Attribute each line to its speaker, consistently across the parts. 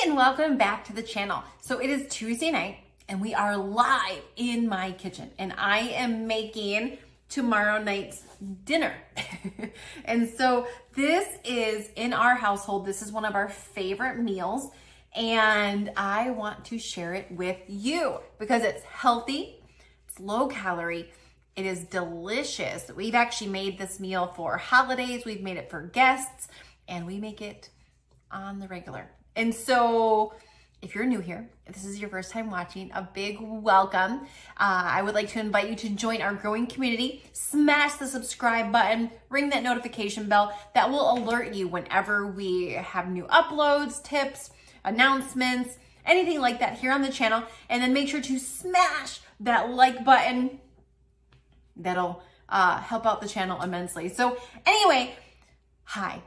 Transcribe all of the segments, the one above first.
Speaker 1: and welcome back to the channel. So it is Tuesday night and we are live in my kitchen and I am making tomorrow night's dinner. And so this is in our household, this is one of our favorite meals and I want to share it with you because it's healthy, it's low calorie, it is delicious. We've actually made this meal for holidays, we've made it for guests, and we make it on the regular. And so if you're new here, if this is your first time watching, a big welcome. I would like to invite you to join our growing community. Smash the subscribe button, ring that notification bell. That will alert you whenever we have new uploads, tips, announcements, anything like that here on the channel. And then make sure to smash that like button. That'll help out the channel immensely. So anyway, hi.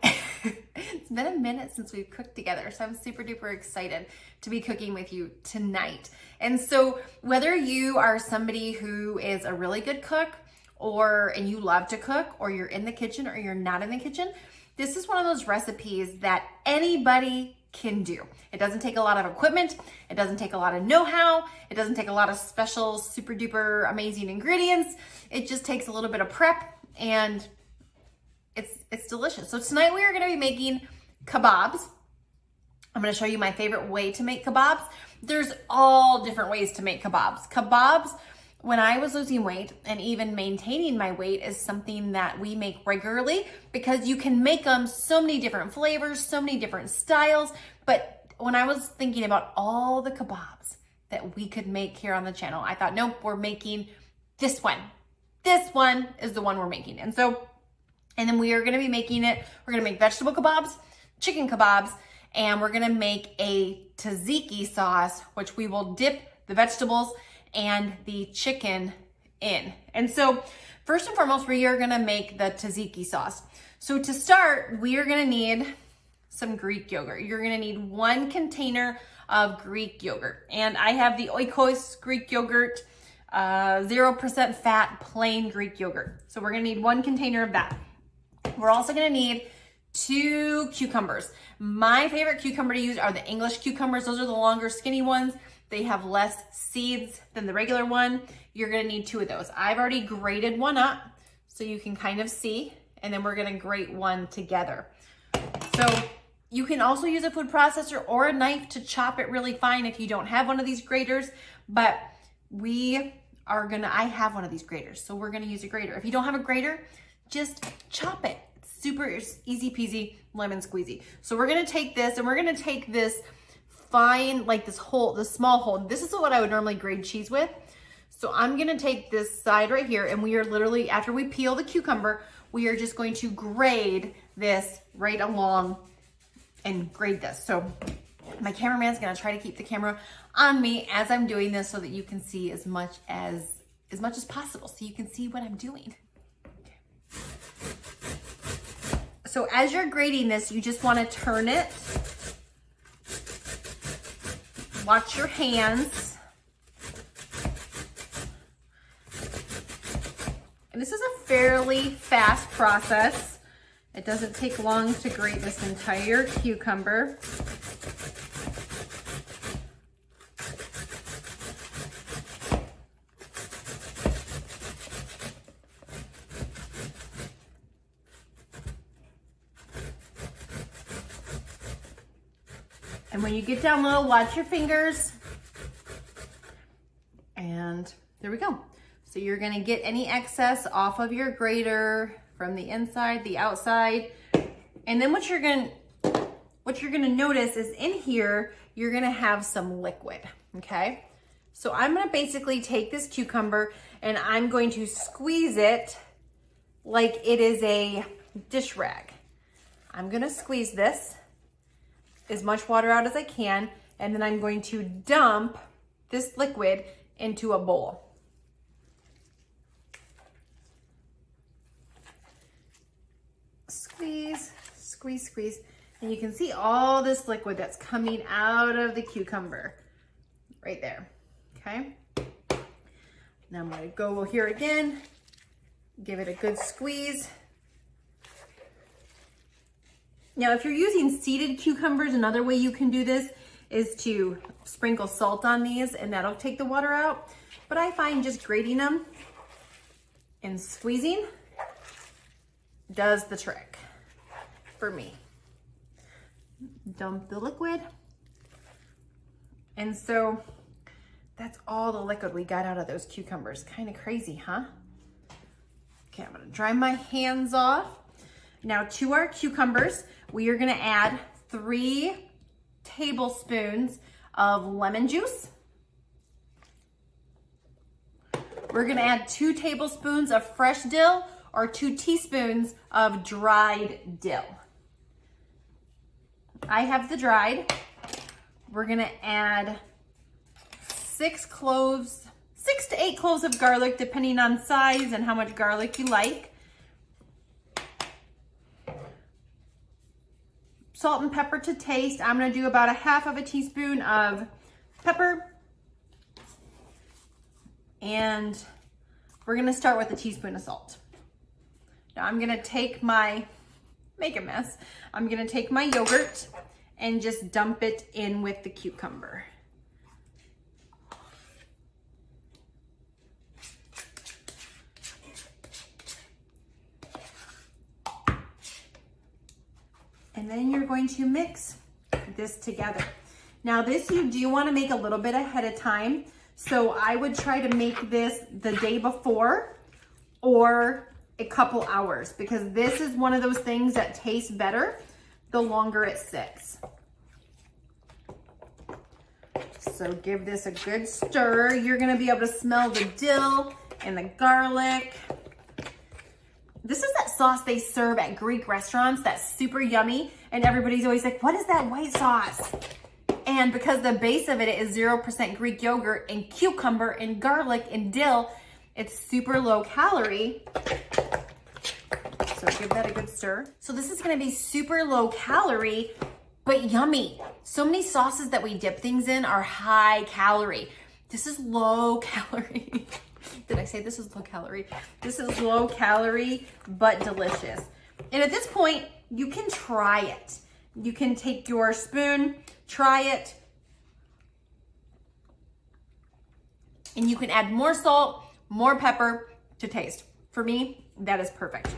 Speaker 1: It's been a minute since we've cooked together, so I'm super duper excited to be cooking with you tonight. And so whether you are somebody who is a really good cook and you love to cook, or you're in the kitchen or you're not in the kitchen, this is one of those recipes that anybody can do. It doesn't take a lot of equipment. It doesn't take a lot of know-how. It doesn't take a lot of special, super duper amazing ingredients. It just takes a little bit of prep and it's delicious. So tonight we are going to be making kebabs. I'm going to show you my favorite way to make kebabs. There's all different ways to make kebabs. Kebabs, when I was losing weight and even maintaining my weight, is something that we make regularly because you can make them so many different flavors, so many different styles. But when I was thinking about all the kebabs that we could make here on the channel, I thought, nope, we're making this one. This one is the one we're making. And then we are gonna be making it, we're gonna make vegetable kebabs, chicken kebabs, and we're gonna make a Taziki sauce, which we will dip the vegetables and the chicken in. And so first and foremost, we are gonna make the Taziki sauce. So to start, we are gonna need some Greek yogurt. You're gonna need 1 container of Greek yogurt. And I have the Oikos Greek yogurt, 0% fat, plain Greek yogurt. So we're gonna need 1 container of that. We're also gonna need 2 cucumbers. My favorite cucumber to use are the English cucumbers. Those are the longer skinny ones. They have less seeds than the regular one. You're gonna need 2 of those. I've already grated one up so you can kind of see, and then we're gonna grate one together. So you can also use a food processor or a knife to chop it really fine if you don't have one of these graters, but I have one of these graters, so we're gonna use a grater. If you don't have a grater, just chop it. It's super easy peasy, lemon squeezy. So we're gonna take this and we're gonna take this fine, like this small hole. This is what I would normally grate cheese with. So I'm gonna take this side right here and we are literally, after we peel the cucumber, we are just going to grade this right along and grade this. So my cameraman's gonna try to keep the camera on me as I'm doing this so that you can see as much as possible, so you can see what I'm doing. So as you're grating this, you just want to turn it. Watch your hands. And this is a fairly fast process. It doesn't take long to grate this entire cucumber. And when you get down low, watch your fingers. And there we go. So you're gonna get any excess off of your grater from the inside, the outside. And then what you're gonna notice is in here, you're gonna have some liquid, okay? So I'm gonna basically take this cucumber and I'm going to squeeze it like it is a dish rag. I'm gonna squeeze this as much water out as I can, and then I'm going to dump this liquid into a bowl. Squeeze, squeeze, squeeze, and you can see all this liquid that's coming out of the cucumber right there, okay? Now I'm gonna go here again, give it a good squeeze. Now, if you're using seeded cucumbers, another way you can do this is to sprinkle salt on these, and that'll take the water out. But I find just grating them and squeezing does the trick for me. Dump the liquid. And so that's all the liquid we got out of those cucumbers. Kind of crazy, huh? Okay, I'm gonna dry my hands off. Now to our cucumbers, we are gonna add 3 tablespoons of lemon juice. We're gonna add 2 tablespoons of fresh dill or 2 teaspoons of dried dill. I have the dried. We're gonna add 6 to 8 cloves of garlic, depending on size and how much garlic you like. Salt and pepper to taste. I'm gonna do about 1/2 teaspoon of pepper. And we're gonna start with a teaspoon of salt. Now I'm gonna take make a mess. I'm gonna take my yogurt and just dump it in with the cucumber. And then you're going to mix this together. Now this you do want to make a little bit ahead of time. So I would try to make this the day before or a couple hours, because this is one of those things that tastes better the longer it sits. So give this a good stir. You're gonna be able to smell the dill and the garlic. This is that sauce they serve at Greek restaurants that's super yummy, and everybody's always like, what is that white sauce? And because the base of it is 0% Greek yogurt and cucumber and garlic and dill, it's super low calorie. So give that a good stir. So this is gonna be super low calorie, but yummy. So many sauces that we dip things in are high calorie. This is low calorie. Did I say this is low calorie? This is low calorie, but delicious. And at this point, you can try it. You can take your spoon, try it, and you can add more salt, more pepper to taste. For me, that is perfect.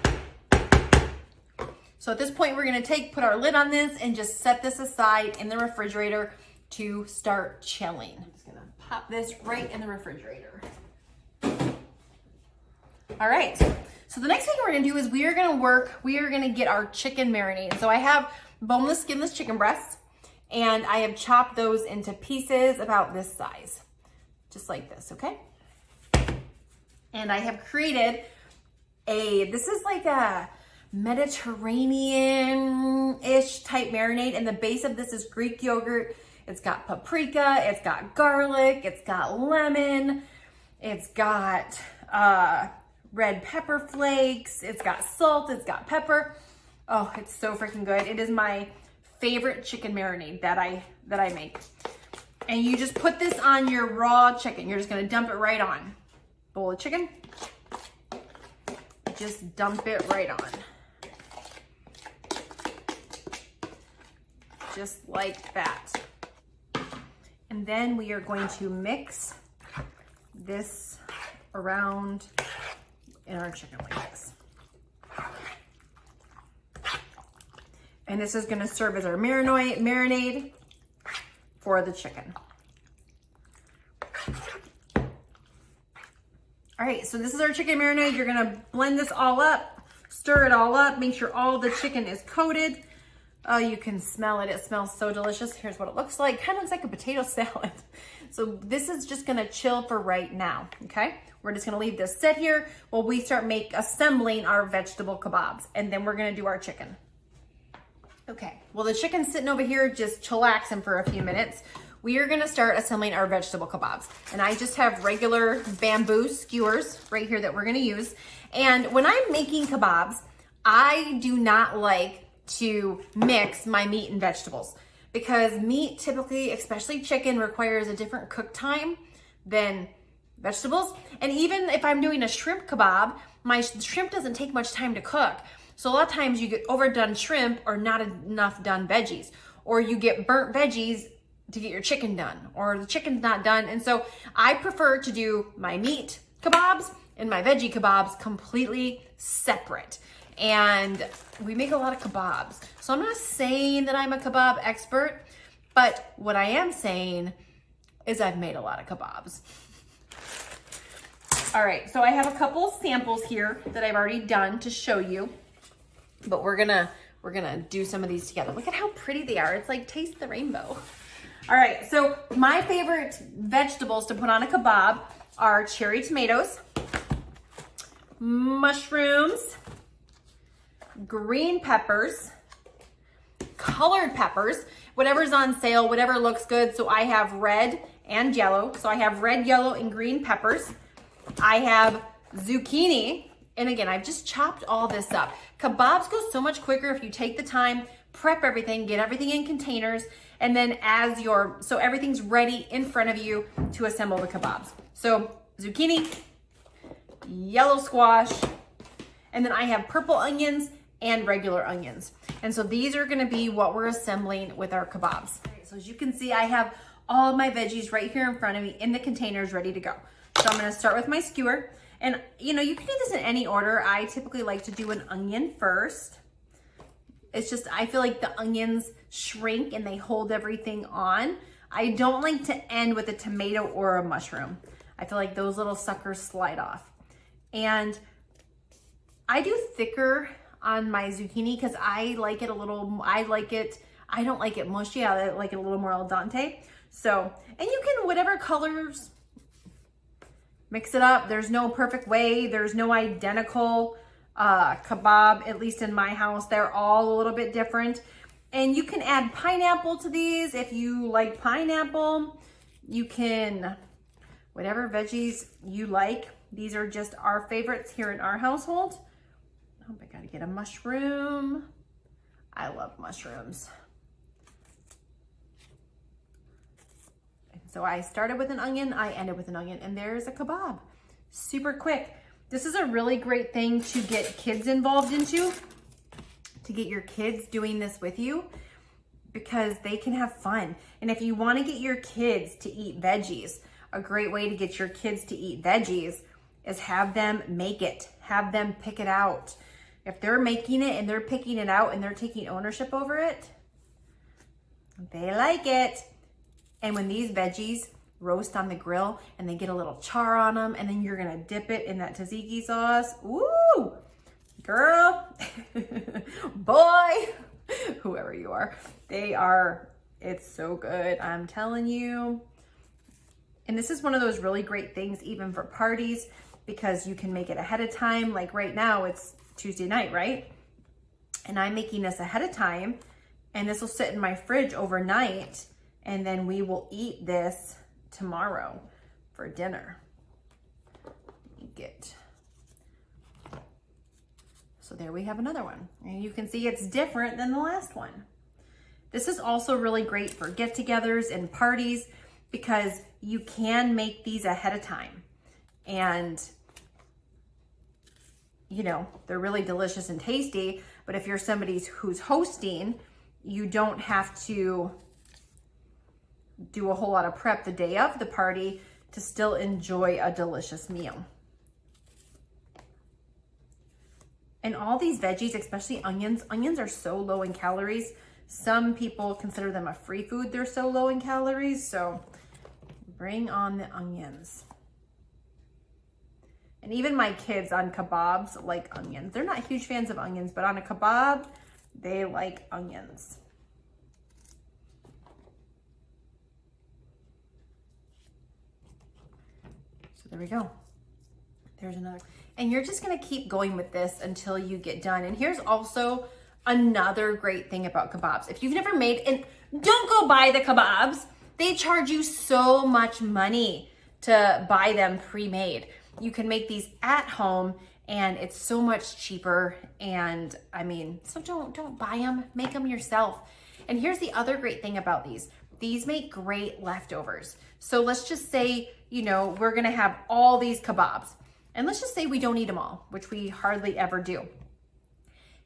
Speaker 1: So at this point, we're gonna put our lid on this and just set this aside in the refrigerator to start chilling. I'm just gonna pop this right in the refrigerator. All right, so the next thing we're gonna do is we are gonna get our chicken marinade. So I have boneless, skinless chicken breasts, and I have chopped those into pieces about this size, just like this, okay? And I have created this is like a Mediterranean-ish type marinade, and the base of this is Greek yogurt. It's got paprika, it's got garlic, it's got lemon, it's got red pepper flakes, it's got salt, it's got pepper. Oh, it's so freaking good. It is my favorite chicken marinade that I make. And you just put this on your raw chicken. You're just gonna dump it right on. Bowl of chicken. Just dump it right on. Just like that. And then we are going to mix this around in our chicken like this. And this is gonna serve as our marinade for the chicken. All right, so this is our chicken marinade. You're gonna blend this all up, stir it all up, make sure all the chicken is coated. Oh, you can smell it. It smells so delicious. Here's what it looks like. Kind of looks like a potato salad. So this is just gonna chill for right now, okay? We're just gonna leave this sit here while we start assembling our vegetable kebabs, and then we're gonna do our chicken. Okay, well the chicken's sitting over here just chillaxing for a few minutes. We are gonna start assembling our vegetable kebabs. And I just have regular bamboo skewers right here that we're gonna use. And when I'm making kebabs, I do not like to mix my meat and vegetables, because meat typically, especially chicken, requires a different cook time than vegetables. And even if I'm doing a shrimp kebab, my shrimp doesn't take much time to cook. So a lot of times you get overdone shrimp or not enough done veggies, or you get burnt veggies to get your chicken done, or the chicken's not done. And so I prefer to do my meat kebabs and my veggie kebabs completely separate. And we make a lot of kebabs. So I'm not saying that I'm a kebab expert, but what I am saying is I've made a lot of kebabs. All right, so I have a couple samples here that I've already done to show you, but we're gonna do some of these together. Look at how pretty they are. It's like taste the rainbow. All right, so my favorite vegetables to put on a kebab are cherry tomatoes, mushrooms, green peppers, colored peppers, whatever's on sale, whatever looks good. So I have red and yellow. So I have red, yellow, and green peppers. I have zucchini. And again, I've just chopped all this up. Kebabs go so much quicker if you take the time, prep everything, get everything in containers, and then so everything's ready in front of you to assemble the kebabs. So zucchini, yellow squash, and then I have purple onions and regular onions. And so these are gonna be what we're assembling with our kebabs. Okay, so as you can see, I have all of my veggies right here in front of me in the containers ready to go. So I'm gonna start with my skewer. And you know, you can do this in any order. I typically like to do an onion first. It's just, I feel like the onions shrink and they hold everything on. I don't like to end with a tomato or a mushroom. I feel like those little suckers slide off. And I do thicker on my zucchini because I like it a little, I don't like it mushy. I like it a little more al dente. So, and you can, whatever colors, mix it up. There's no perfect way. There's no identical kebab, at least in my house. They're all a little bit different. And you can add pineapple to these if you like pineapple. You can, whatever veggies you like. These are just our favorites here in our household. Oh, I gotta get a mushroom. I love mushrooms. So I started with an onion, I ended with an onion, and there's a kebab. Super quick. This is a really great thing to get kids involved into, to get your kids doing this with you, because they can have fun. And if you want to get your kids to eat veggies, a great way to get your kids to eat veggies is have them make it, have them pick it out. If they're making it and they're picking it out and they're taking ownership over it, they like it. And when these veggies roast on the grill and they get a little char on them, and then you're gonna dip it in that tzatziki sauce, ooh, girl, boy, whoever you are, it's so good, I'm telling you. And this is one of those really great things even for parties, because you can make it ahead of time. Like right now, it's Tuesday night, right? And I'm making this ahead of time, and this will sit in my fridge overnight, and then we will eat this tomorrow for dinner. So there we have another one. And you can see it's different than the last one. This is also really great for get-togethers and parties, because you can make these ahead of time. And you know, they're really delicious and tasty, but if you're somebody who's hosting, you don't have to do a whole lot of prep the day of the party to still enjoy a delicious meal. And all these veggies, especially onions are so low in calories. Some people consider them a free food. They're so low in calories. So bring on the onions. And even my kids on kebabs like onions. They're not huge fans of onions, but on a kebab, they like onions. So there we go. There's another. And you're just gonna keep going with this until you get done. And here's also another great thing about kebabs. If you've never made, and don't go buy the kebabs. They charge you so much money to buy them pre-made. You can make these at home and it's so much cheaper. And I mean, so don't buy them, make them yourself. And here's the other great thing about these. These make great leftovers. So let's just say, you know, we're gonna have all these kebabs. And let's just say we don't eat them all, which we hardly ever do.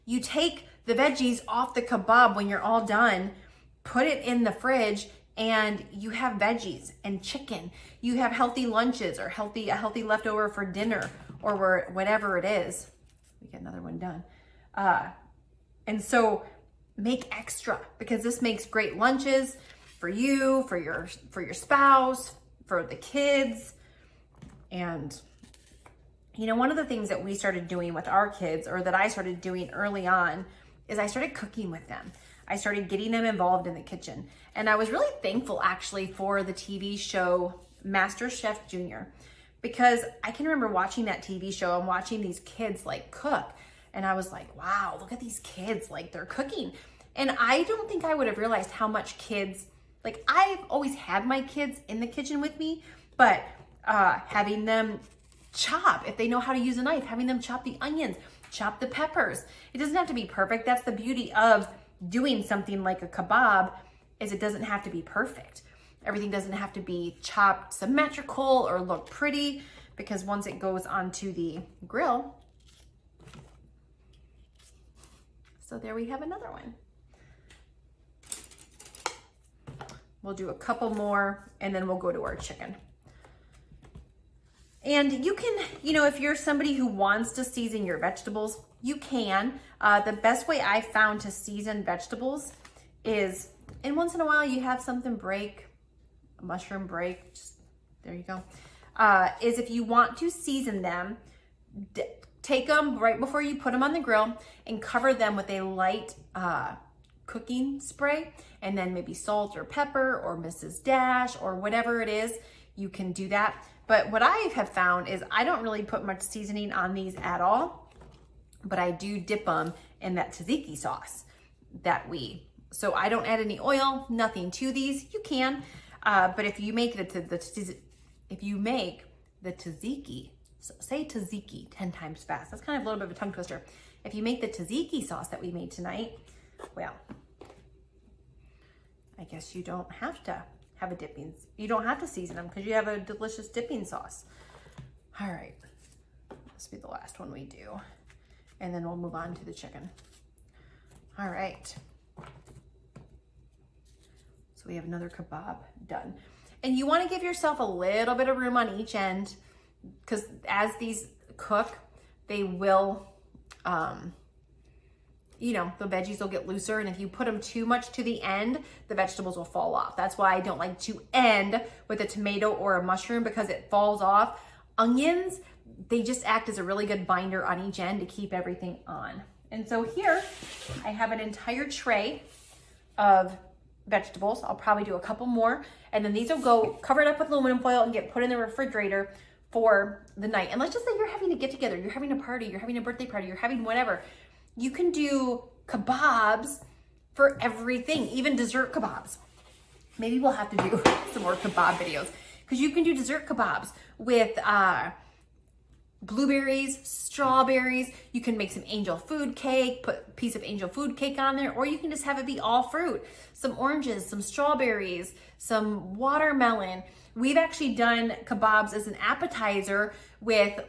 Speaker 1: You take the veggies off the kebab when you're all done, put it in the fridge, and you have veggies and chicken. You have healthy lunches or a healthy leftover for dinner or whatever it is. We get another one done. And so make extra, because this makes great lunches for you, for your spouse, for the kids. And you know, one of the things that we started doing with our kids, or that I started doing early on, is I started cooking with them. I started getting them involved in the kitchen. And I was really thankful actually for the TV show Master Chef Junior, because I can remember watching that TV show and watching these kids like cook. And I was like, wow, look at these kids, like they're cooking. And I don't think I would have realized how much kids, like I've always had my kids in the kitchen with me, but having them chop, if they know how to use a knife, having them chop the onions, chop the peppers. It doesn't have to be perfect. That's the beauty of doing something like a kebab, is it doesn't have to be perfect. Everything doesn't have to be chopped symmetrical or look pretty, because once it goes onto the grill. So there we have another one. We'll do a couple more and then we'll go to our chicken. And you can, you know, if you're somebody who wants to season your vegetables, you can. The best way I found to season vegetables is, and once in a while you have something break, a mushroom break, just, there you go, is if you want to season them, take them right before you put them on the grill and cover them with a light cooking spray, and then maybe salt or pepper or Mrs. Dash or whatever it is, you can do that. But what I have found is I don't really put much seasoning on these at all, but I do dip them in that tzatziki sauce so I don't add any oil, nothing to these. You can, but if you make if you make the tzatziki, so say tzatziki 10 times fast. That's kind of a little bit of a tongue twister. If you make the tzatziki sauce that we made tonight, well, I guess you don't have to have a dipping. You don't have to season them because you have a delicious dipping sauce. All right, this will be the last one we do, and then we'll move on to the chicken. All right. So we have another kebab done. And you want to give yourself a little bit of room on each end, because as these cook, they will, you know, the veggies will get looser. And if you put them too much to the end, the vegetables will fall off. That's why I don't like to end with a tomato or a mushroom, because it falls off. Onions, they just act as a really good binder on each end to keep everything on. And so here I have an entire tray of vegetables. I'll probably do a couple more, and then these will go covered up with aluminum foil and get put in the refrigerator for the night. And let's just say you're having a get together, you're having a party, you're having a birthday party, you're having whatever. You can do kebabs for everything, even dessert kebabs. Maybe we'll have to do some more kebab videos, because you can do dessert kebabs with blueberries, strawberries. You can make some angel food cake, put a piece of angel food cake on there, or you can just have it be all fruit. Some oranges, some strawberries, some watermelon. We've actually done kebabs as an appetizer with,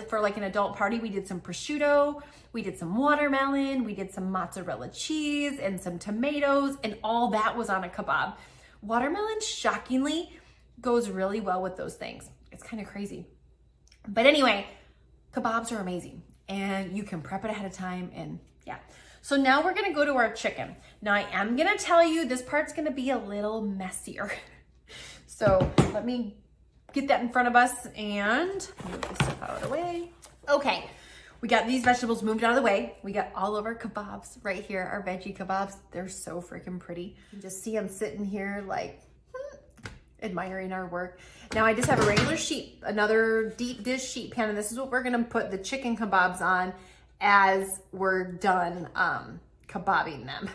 Speaker 1: for like an adult party, we did some prosciutto, we did some watermelon, we did some mozzarella cheese and some tomatoes, and all that was on a kebab. Watermelon, shockingly, goes really well with those things. It's kind of crazy. But anyway, kebabs are amazing, and you can prep it ahead of time, and yeah. So now we're gonna go to our chicken. Now I am gonna tell you, this part's gonna be a little messier. So let me get that in front of us and move this stuff out of the way. Okay, we got these vegetables moved out of the way. We got all of our kebabs right here, our veggie kebabs. They're so freaking pretty. You just see them sitting here like, admiring our work. Now I just have a regular sheet, another deep dish sheet pan, and this is what we're gonna put the chicken kebabs on as we're done kebabbing them.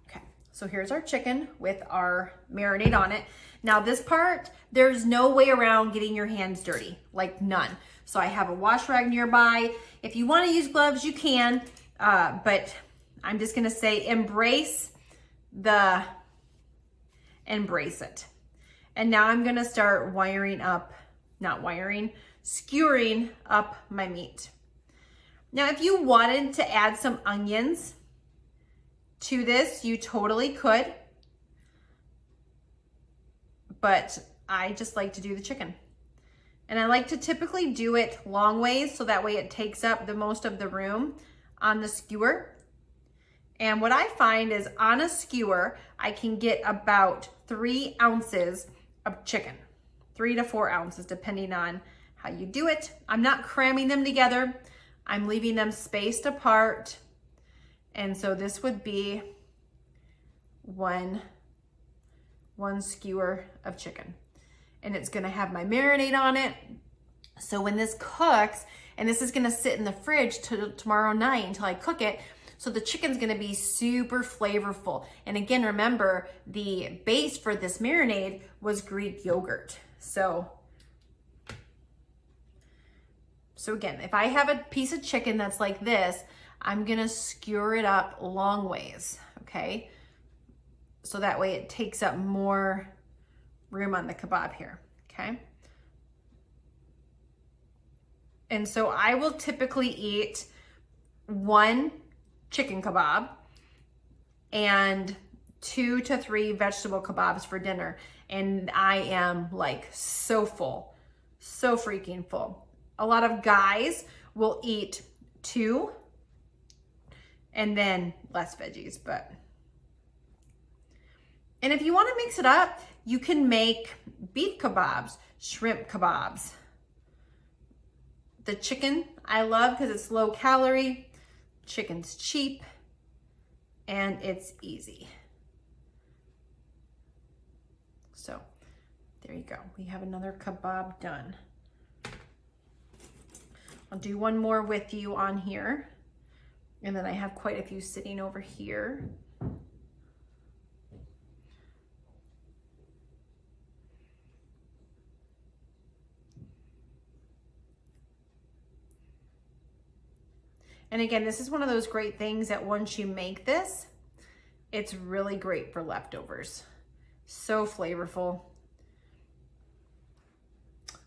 Speaker 1: Okay, so here's our chicken with our marinade on it. Now this part, there's no way around getting your hands dirty, like none. So I have a wash rag nearby. If you wanna use gloves, you can, but I'm just gonna say embrace it. And now I'm gonna start skewering up my meat. Now, if you wanted to add some onions to this, you totally could. but I just like to do the chicken. And I like to typically do it long ways so that way it takes up the most of the room on the skewer. And what I find is on a skewer, I can get about 3 ounces of chicken, 3 to 4 ounces, depending on how you do it. I'm not cramming them together. I'm leaving them spaced apart. And so this would be one skewer of chicken. And it's gonna have my marinade on it. So when this cooks, and this is gonna sit in the fridge till tomorrow night until I cook it, so the chicken's gonna be super flavorful. And again, remember, the base for this marinade was Greek yogurt. So again, if I have a piece of chicken that's like this, I'm gonna skewer it up long ways, okay? So that way it takes up more room on the kebab here, okay? And so I will typically eat 1 chicken kebab and 2 to 3 vegetable kebabs for dinner. And I am like so full, so freaking full. A lot of guys will eat 2 and then less veggies, but. And if you want to mix it up, you can make beef kebabs, shrimp kebabs. The chicken I love because it's low calorie, chicken's cheap, and it's easy. So there you go. We have another kebab done. I'll do one more with you on here. And then I have quite a few sitting over here. And again, this is one of those great things that once you make this, it's really great for leftovers. So flavorful.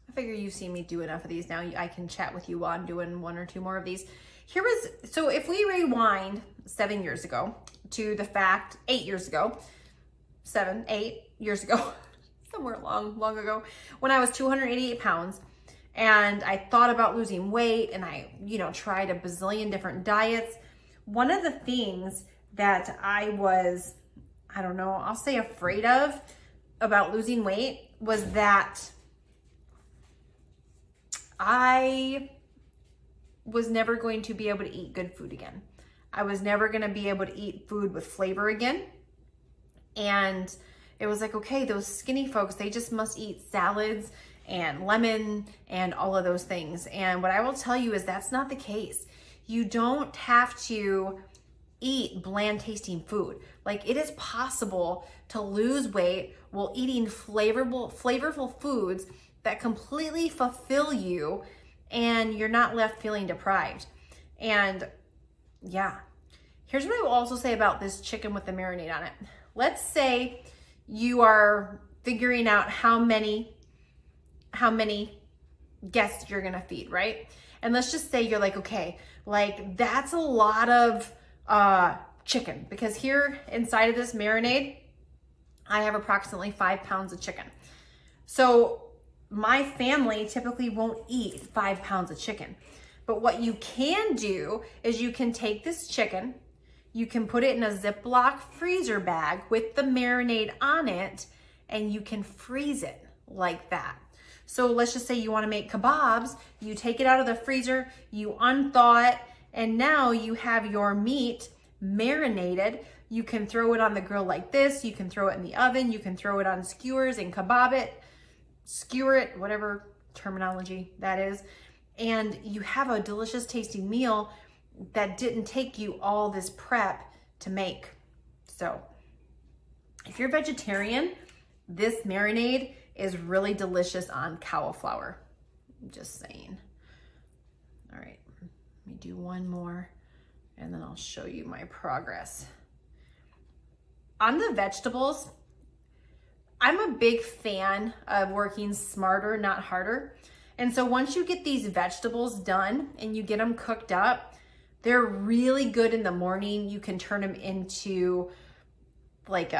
Speaker 1: I figure you've seen me do enough of these now. I can chat with you while I'm doing 1 or 2 more of these. So if we rewind 7 years ago to the fact, 8 years ago, 8 years ago, somewhere long ago, when I was 288 pounds, and I thought about losing weight, and I, tried a bazillion different diets. One of the things that I was, I'll say afraid of about losing weight was that I was never going to be able to eat good food again. I was never going to be able to eat food with flavor again. And it was like, okay, those skinny folks, they just must eat salads and lemon and all of those things. And what I will tell you is that's not the case. You don't have to eat bland tasting food. Like, it is possible to lose weight while eating flavorful foods that completely fulfill you and you're not left feeling deprived. And yeah, here's what I will also say about this chicken with the marinade on it. Let's say you are figuring out how many guests you're gonna feed, right? And let's just say you're like, okay, like that's a lot of chicken, because here inside of this marinade, I have approximately 5 pounds of chicken. So my family typically won't eat 5 pounds of chicken. But what you can do is you can take this chicken, you can put it in a Ziploc freezer bag with the marinade on it, and you can freeze it like that. So let's just say you want to make kebabs, you take it out of the freezer, you unthaw it, and now you have your meat marinated. You can throw it on the grill like this, you can throw it in the oven, you can throw it on skewers and kebab it, skewer it, whatever terminology that is, and you have a delicious tasting meal that didn't take you all this prep to make. So if you're vegetarian, this marinade is really delicious on cauliflower. I'm just saying. All right, let me do one more and then I'll show you my progress. On the vegetables, I'm a big fan of working smarter, not harder. And so once you get these vegetables done and you get them cooked up, they're really good in the morning. You can turn them into like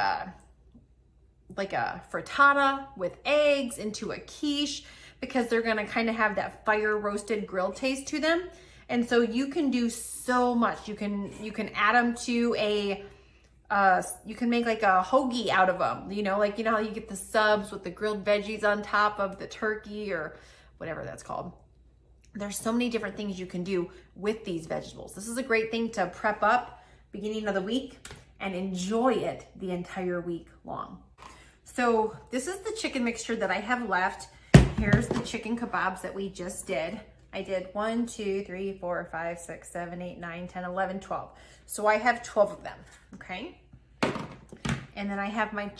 Speaker 1: like a frittata with eggs into a quiche, because they're gonna kind of have that fire roasted grilled taste to them. And so you can do so much. You can add them to a, you can make like a hoagie out of them. You know how you get the subs with the grilled veggies on top of the turkey or whatever that's called. There's so many different things you can do with these vegetables. This is a great thing to prep up beginning of the week and enjoy it the entire week long. So this is the chicken mixture that I have left. Here's the chicken kebabs that we just did. I did 1, 2, 3, 4, 5, 6, 7, 8, 9, 10, 11, 12. So I have 12 of them, okay? And then I have my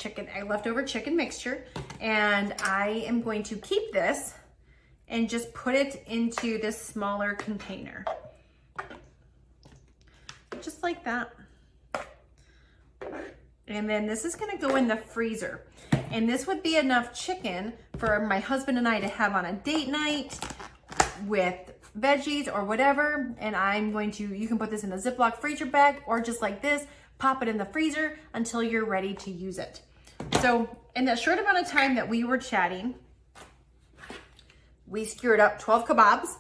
Speaker 1: leftover chicken mixture, and I am going to keep this and just put it into this smaller container. Just like that. And then this is gonna go in the freezer. And this would be enough chicken for my husband and I to have on a date night with veggies or whatever. And I'm going to, you can put this in a Ziploc freezer bag or just like this, pop it in the freezer until you're ready to use it. So in that short amount of time that we were chatting, we skewered up 12 kebabs.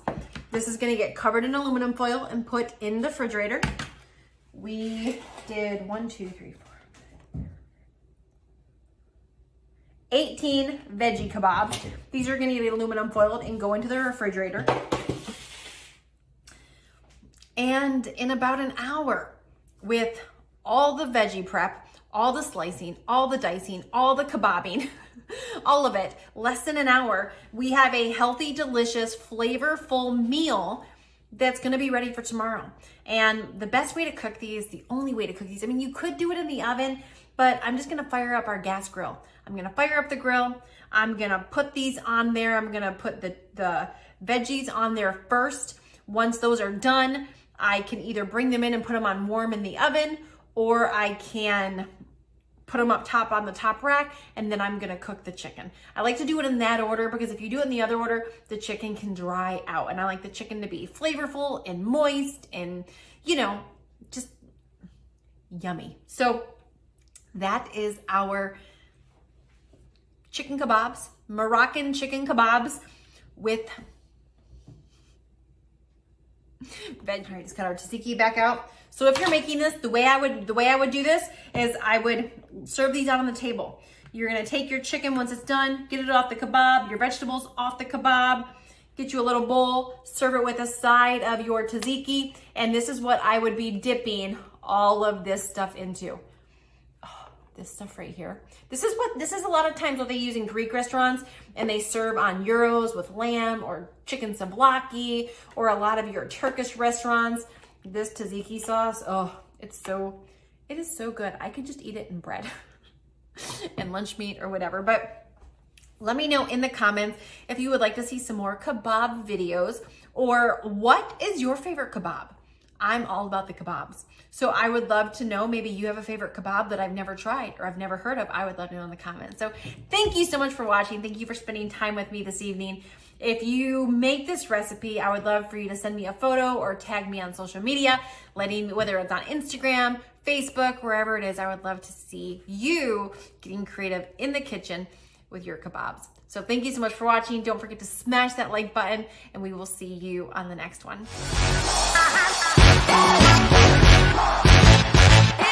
Speaker 1: This is gonna get covered in aluminum foil and put in the refrigerator. We did 1, 2, 3, 4, 18 veggie kebabs. These are gonna get aluminum foiled and go into the refrigerator. And in about an hour, with all the veggie prep, all the slicing, all the dicing, all the kebabbing, all of it, less than an hour, we have a healthy, delicious, flavorful meal that's gonna be ready for tomorrow. And the best way to cook these, the only way to cook these, I mean, you could do it in the oven, but I'm just gonna fire up our gas grill. I'm gonna fire up the grill. I'm gonna put these on there. I'm gonna put the veggies on there first. Once those are done, I can either bring them in and put them on warm in the oven, or I can put them up top on the top rack, and then I'm gonna cook the chicken. I like to do it in that order because if you do it in the other order, the chicken can dry out. And I like the chicken to be flavorful and moist and, you know, just yummy. So that is our chicken kebabs, Moroccan chicken kebabs with veg. All right, just cut our tzatziki back out. So if you're making this, the way I would do this is I would serve these out on the table. You're gonna take your chicken once it's done, get it off the kebab, your vegetables off the kebab, get you a little bowl, serve it with a side of your tzatziki, and this is what I would be dipping all of this stuff into. Oh, this stuff right here. This is a lot of times what they use in Greek restaurants, and they serve on gyros with lamb or chicken souvlaki, or a lot of your Turkish restaurants. This tzatziki sauce, oh, it is so good. I could just eat it in bread and lunch meat or whatever. But let me know in the comments if you would like to see some more kebab videos, or what is your favorite kebab? I'm all about the kebabs. So I would love to know, maybe you have a favorite kebab that I've never tried or I've never heard of. I would love to know in the comments. So thank you so much for watching. Thank you for spending time with me this evening. If you make this recipe, I would love for you to send me a photo or tag me on social media, letting me, whether it's on Instagram, Facebook, wherever it is. I would love to see you getting creative in the kitchen with your kebabs. So thank you so much for watching. Don't forget to smash that like button, and we will see you on the next one.